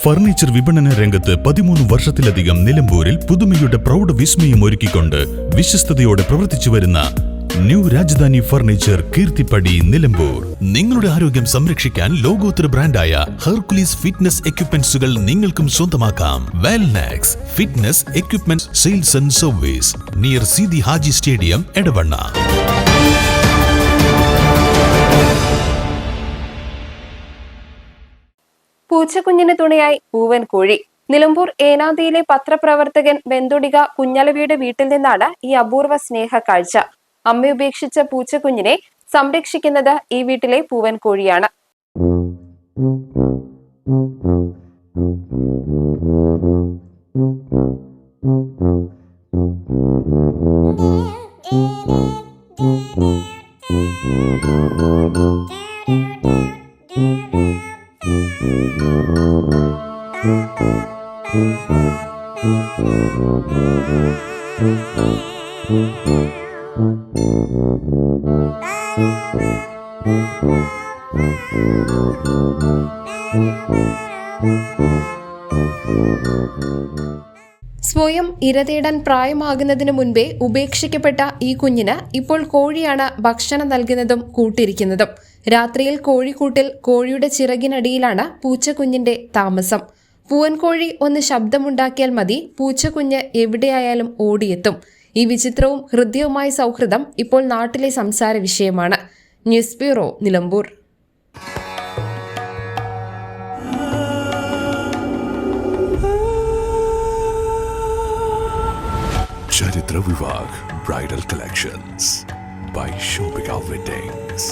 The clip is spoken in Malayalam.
ഫർണിച്ചർ വിപണന രംഗത്ത് 13 വർഷത്തിലധികം നിലമ്പൂരിൽ പുതുമയുടെ പ്രൗഢ വിസ്മയം ഒരുക്കിക്കൊണ്ട് വിശ്വസ്തയോടെ പ്രവർത്തിച്ചു വരുന്ന ന്യൂ രാജധാനി ഫർണിച്ചർ കീർത്തിപ്പടി നിലമ്പൂർ. നിങ്ങളുടെ ആരോഗ്യം സംരക്ഷിക്കാൻ ലോകോത്തര ബ്രാൻഡായ ഹെർക്കുലീസ് ഫിറ്റ്നസ് എക്യുപ്മെന്റ്സുകൾ നിങ്ങൾക്കും സ്വന്തമാക്കാം. Wellnex fitness equipment sales and service near Seethi Haji stadium, Edavanna. പൂച്ചക്കുഞ്ഞിന് തുണയായി പൂവൻ കോഴി. നിലമ്പൂർ ഏനാദിയിലെ പത്രപ്രവർത്തകൻ ബെന്തുടിക കുഞ്ഞലവിയുടെ വീട്ടിൽ നിന്നാണ് ഈ അപൂർവ സ്നേഹ കാഴ്ച. അമ്മ ഉപേക്ഷിച്ച പൂച്ചക്കുഞ്ഞിനെ സംരക്ഷിക്കുന്നത് ഈ വീട്ടിലെ പൂവൻ കോഴിയാണ്. സ്വയം ഇരതേടാൻ പ്രായമാകുന്നതിനു മുൻപേ ഉപേക്ഷിക്കപ്പെട്ട ഈ കുഞ്ഞിന് ഇപ്പോൾ കോഴിയാണ് ഭക്ഷണം നൽകുന്നതും കൂട്ടിരിക്കുന്നതും. രാത്രിയിൽ കോഴിക്കൂട്ടിൽ കോഴിയുടെ ചിറകിനടിയിലാണ് പൂച്ചക്കുഞ്ഞിന്റെ താമസം. പൂവൻകോഴി ഒന്ന് ശബ്ദമുണ്ടാക്കിയാൽ മതി, പൂച്ചക്കുഞ്ഞ് എവിടെയായാലും ഓടിയെത്തും. ഈ വിചിത്രവും ഹൃദ്യവുമായ സൗഹൃദം ഇപ്പോൾ നാട്ടിലെ സംസാര വിഷയമാണ്. News bureau, Nilambur. Charithra Vivah bridal collections by Shobhika Weddings.